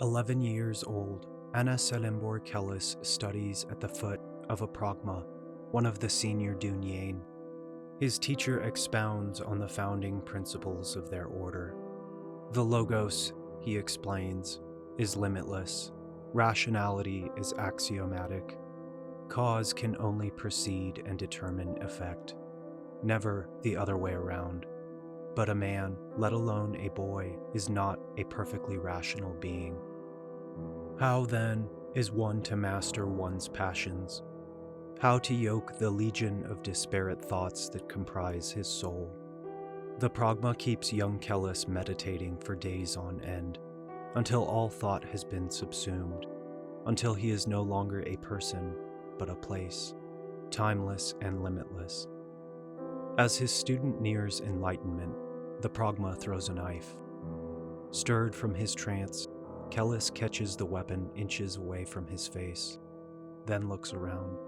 11 years old, Anna Selimbor Kellis studies at the foot of a pragma, one of the senior Dunyain. His teacher expounds on the founding principles of their order. The logos, he explains, is limitless. Rationality is axiomatic. Cause can only precede and determine effect, never the other way around. But a man, let alone a boy, is not a perfectly rational being. How, then, is one to master one's passions? How to yoke the legion of disparate thoughts that comprise his soul? The pragma keeps young Kellis meditating for days on end, until all thought has been subsumed, until he is no longer a person, but a place, timeless and limitless. As his student nears enlightenment, the pragma throws a knife. Stirred from his trance, Kellis catches the weapon inches away from his face, then looks around.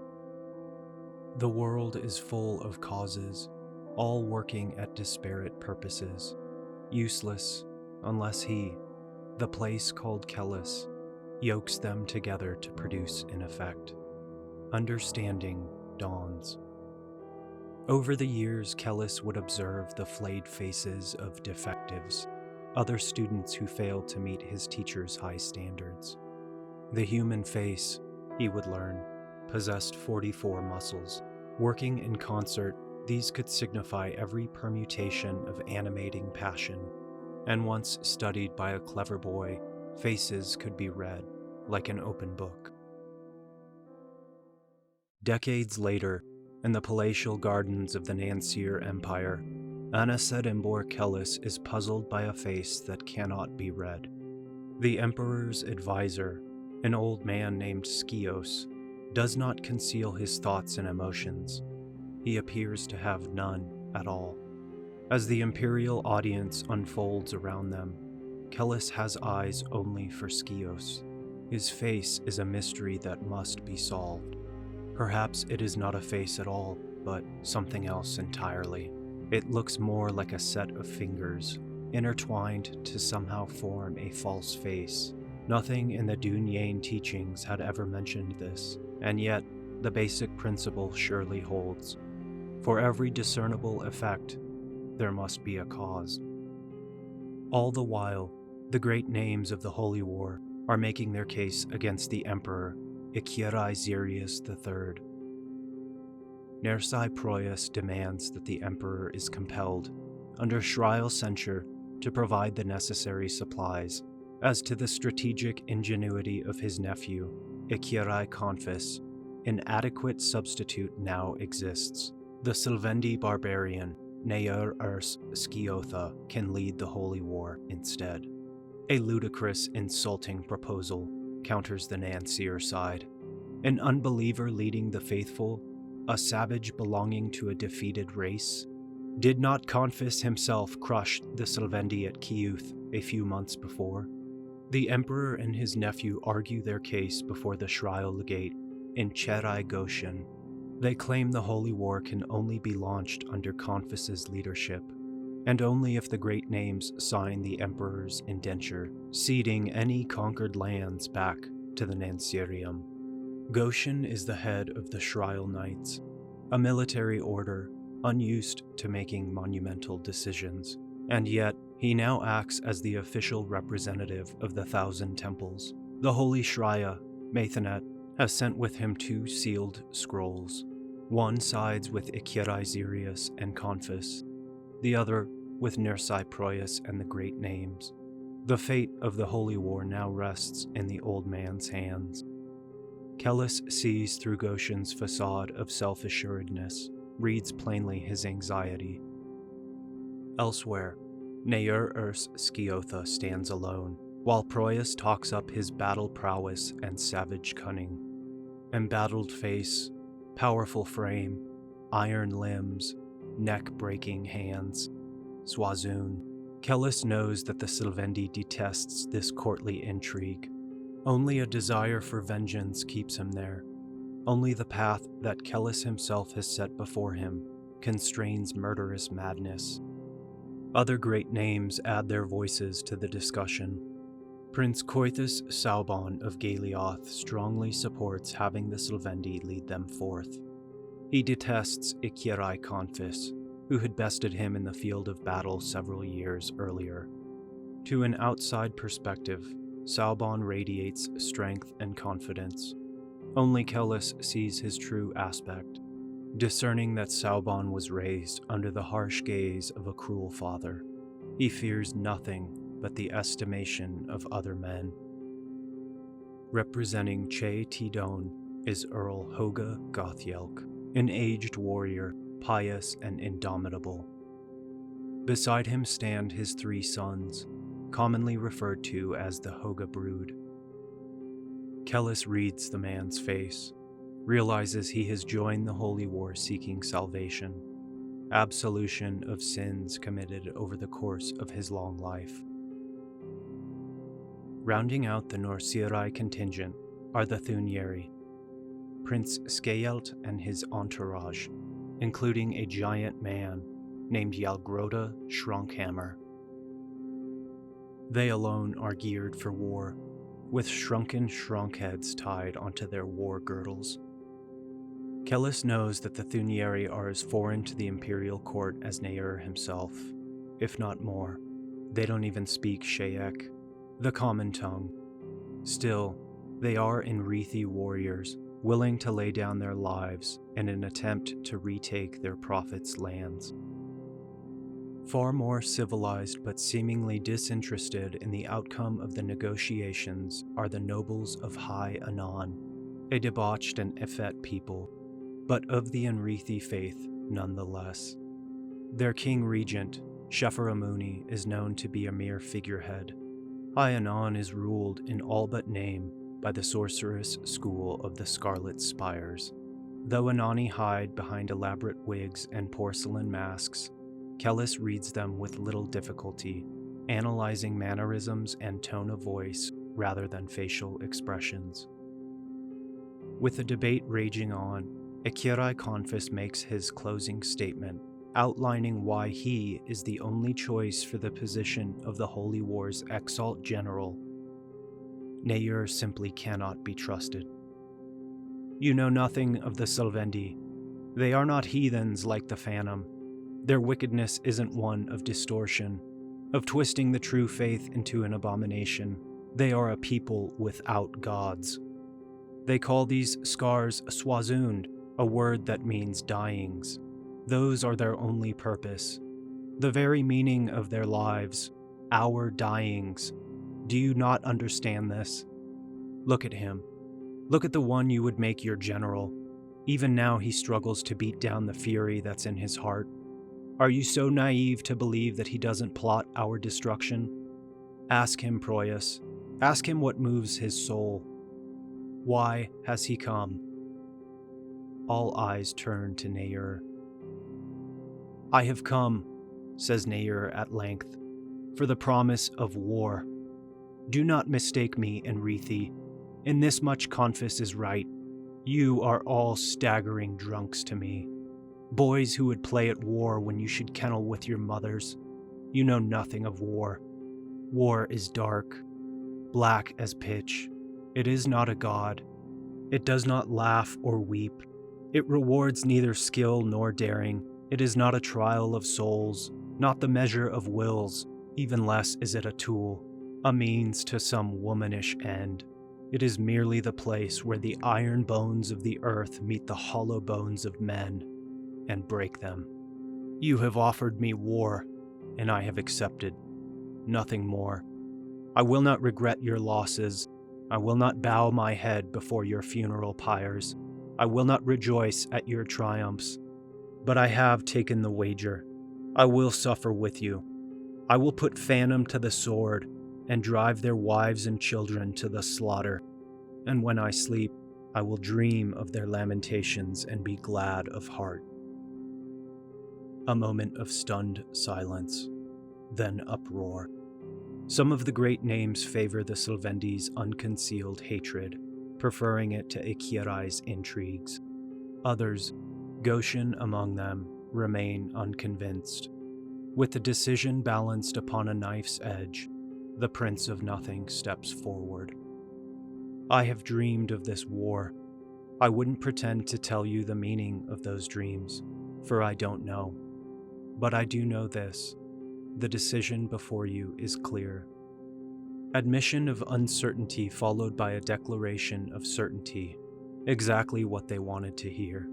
The world is full of causes, all working at disparate purposes, useless unless he, the place called Kellis, yokes them together to produce an effect. Understanding dawns. Over the years, Kellis would observe the flayed faces of defectives, other students who failed to meet his teacher's high standards. The human face, he would learn, possessed 44 muscles. Working in concert, these could signify every permutation of animating passion, and once studied by a clever boy, faces could be read like an open book. Decades later, in the palatial gardens of the Nansir Empire, Anna Selimbor Kellis is puzzled by a face that cannot be read. The emperor's advisor, an old man named Skios, does not conceal his thoughts and emotions. He appears to have none at all. As the imperial audience unfolds around them, Kellis has eyes only for Skios. His face is a mystery that must be solved. Perhaps it is not a face at all, but something else entirely. It looks more like a set of fingers, intertwined to somehow form a false face. Nothing in the Dunyain teachings had ever mentioned this, and yet the basic principle surely holds. For every discernible effect, there must be a cause. All the while, the great names of the Holy War are making their case against the Emperor Ikirai Xerius III. Nersai Proyas demands that the Emperor is compelled, under Shrial censure, to provide the necessary supplies. As to the strategic ingenuity of his nephew, Ikirai Confis, an adequate substitute now exists. The Sylvendi barbarian, Nair Urs Skiotha, can lead the Holy War instead. A ludicrous, insulting proposal, counters the Nansir side. An unbeliever leading the faithful, a savage belonging to a defeated race? Did not Confis himself crush the Sylvendi at Kiyuth a few months before? The emperor and his nephew argue their case before the Shrial legate in Cherai Goshen. They claim the Holy War can only be launched under Confis's leadership, and only if the great names sign the emperor's indenture, ceding any conquered lands back to the Nansirium. Goshen is the head of the Shrial Knights, a military order unused to making monumental decisions, and yet he now acts as the official representative of the Thousand Temples. The Holy Shriya, Maithanet, has sent with him 2 sealed scrolls. One sides with Ikirai Xerius and Confis, the other with Nersai Proyas and the Great Names. The fate of the Holy War now rests in the old man's hands. Kellis sees through Goshen's facade of self-assuredness, reads plainly his anxiety. Elsewhere, Nair Urs Skiotha stands alone, while Proyas talks up his battle prowess and savage cunning. Embattled face, powerful frame, iron limbs, neck-breaking hands. Swazoon. Kellis knows that the Sylvendi detests this courtly intrigue. Only a desire for vengeance keeps him there. Only the path that Kellis himself has set before him constrains murderous madness. Other great names add their voices to the discussion. Prince Coithus Saubon of Galioth strongly supports having the Sylvendi lead them forth. He detests Ikirai Confis, who had bested him in the field of battle several years earlier. To an outside perspective, Saubon radiates strength and confidence. Only Kellis sees his true aspect, discerning that Saubon was raised under the harsh gaze of a cruel father. He fears nothing but the estimation of other men. Representing Che Tidon is Earl Hoga Gothyelk, an aged warrior, pious and indomitable. Beside him stand his 3 sons, commonly referred to as the Hoga brood. Kellis reads the man's face, realizes he has joined the holy war seeking salvation, absolution of sins committed over the course of his long life. Rounding out the Norsirai contingent are the Thunieri, Prince Skejelt and his entourage, including a giant man named Yalgroda Shrunkhammer. They alone are geared for war, with shrunken shrunkheads tied onto their war girdles. Kellis knows that the Thunieri are as foreign to the imperial court as Nair himself, if not more. They don't even speak Shayek, the common tongue. Still, they are Enrithi warriors, willing to lay down their lives in an attempt to retake their prophet's lands. Far more civilized but seemingly disinterested in the outcome of the negotiations are the nobles of High Anan, a debauched and effete people, but of the Enrithi faith nonetheless. Their king regent, Shefaramuni, is known to be a mere figurehead. High Anan is ruled in all but name by the sorceress school of the Scarlet Spires. Though Anani hide behind elaborate wigs and porcelain masks, Kellis reads them with little difficulty, analyzing mannerisms and tone of voice rather than facial expressions. With the debate raging on, Ikirai Confis makes his closing statement, outlining why he is the only choice for the position of the Holy War's Exalt General. Nair simply cannot be trusted. You know nothing of the Sylvendi. They are not heathens like the Phantom. Their wickedness isn't one of distortion, of twisting the true faith into an abomination. They are a people without gods. They call these scars Swazund, a word that means dyings. Those are their only purpose. The very meaning of their lives, our dyings. Do you not understand this? Look at him. Look at the one you would make your general. Even now he struggles to beat down the fury that's in his heart. Are you so naive to believe that he doesn't plot our destruction? Ask him, Proyas. Ask him what moves his soul. Why has he come? All eyes turn to Nair. I have come, says Nair at length, for the promise of war. Do not mistake me, Enrithi. In this much Confis is right. You are all staggering drunks to me. Boys who would play at war when you should kennel with your mothers. You know nothing of war. War is dark, black as pitch. It is not a god. It does not laugh or weep. It rewards neither skill nor daring. It is not a trial of souls, not the measure of wills. Even less is it a tool, a means to some womanish end. It is merely the place where the iron bones of the earth meet the hollow bones of men and break them. You have offered me war, and I have accepted. Nothing more. I will not regret your losses. I will not bow my head before your funeral pyres. I will not rejoice at your triumphs. But I have taken the wager. I will suffer with you. I will put Phantom to the sword and drive their wives and children to the slaughter. And when I sleep, I will dream of their lamentations and be glad of heart. A moment of stunned silence, then uproar. Some of the great names favor the Sylvendi's unconcealed hatred, preferring it to Ikirai's intrigues. Others, Goshen among them, remain unconvinced. With the decision balanced upon a knife's edge, The Prince of Nothing steps forward. I have dreamed of this war. I wouldn't pretend to tell you the meaning of those dreams, for I don't know. But I do know this: the decision before you is clear. Admission of uncertainty followed by a declaration of certainty, exactly what they wanted to hear.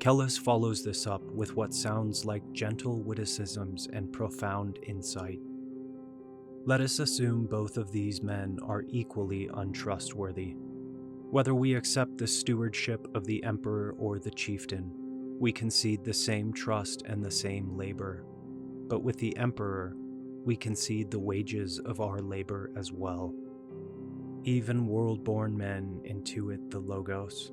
Kellis follows this up with what sounds like gentle witticisms and profound insight. Let us assume both of these men are equally untrustworthy. Whether we accept the stewardship of the emperor or the chieftain, we concede the same trust and the same labor. But with the emperor, we concede the wages of our labor as well. Even world-born men intuit the logos.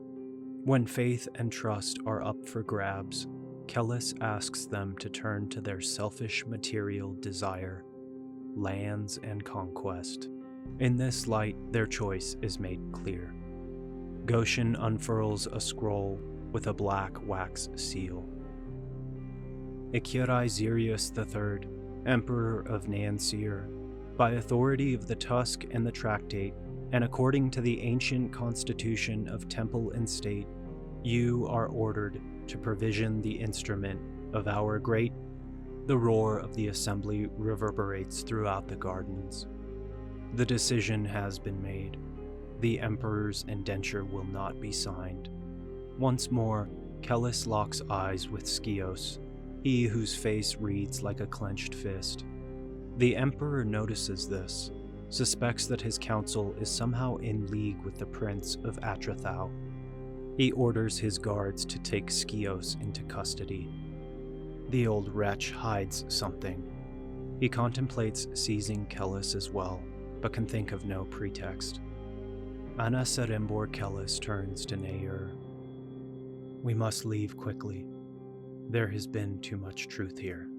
When faith and trust are up for grabs, Kellis asks them to turn to their selfish material desire, lands and conquest. In this light, their choice is made clear. Goshen unfurls a scroll with a black wax seal. Ikirai Xerius III, Emperor of Nansir, by authority of the Tusk and the Tractate, and according to the ancient constitution of Temple and State, you are ordered to provision the instrument of our great. The roar of the assembly reverberates throughout the gardens. The decision has been made. The Emperor's indenture will not be signed. Once more, Kellis locks eyes with Skios, he whose face reads like a clenched fist. The Emperor notices this, suspects that his council is somehow in league with the Prince of Atrathau. He orders his guards to take Skios into custody. The old wretch hides something. He contemplates seizing Kellis as well, but can think of no pretext. Anna Serimbor Kellis turns to Nair. We must leave quickly. There has been too much truth here.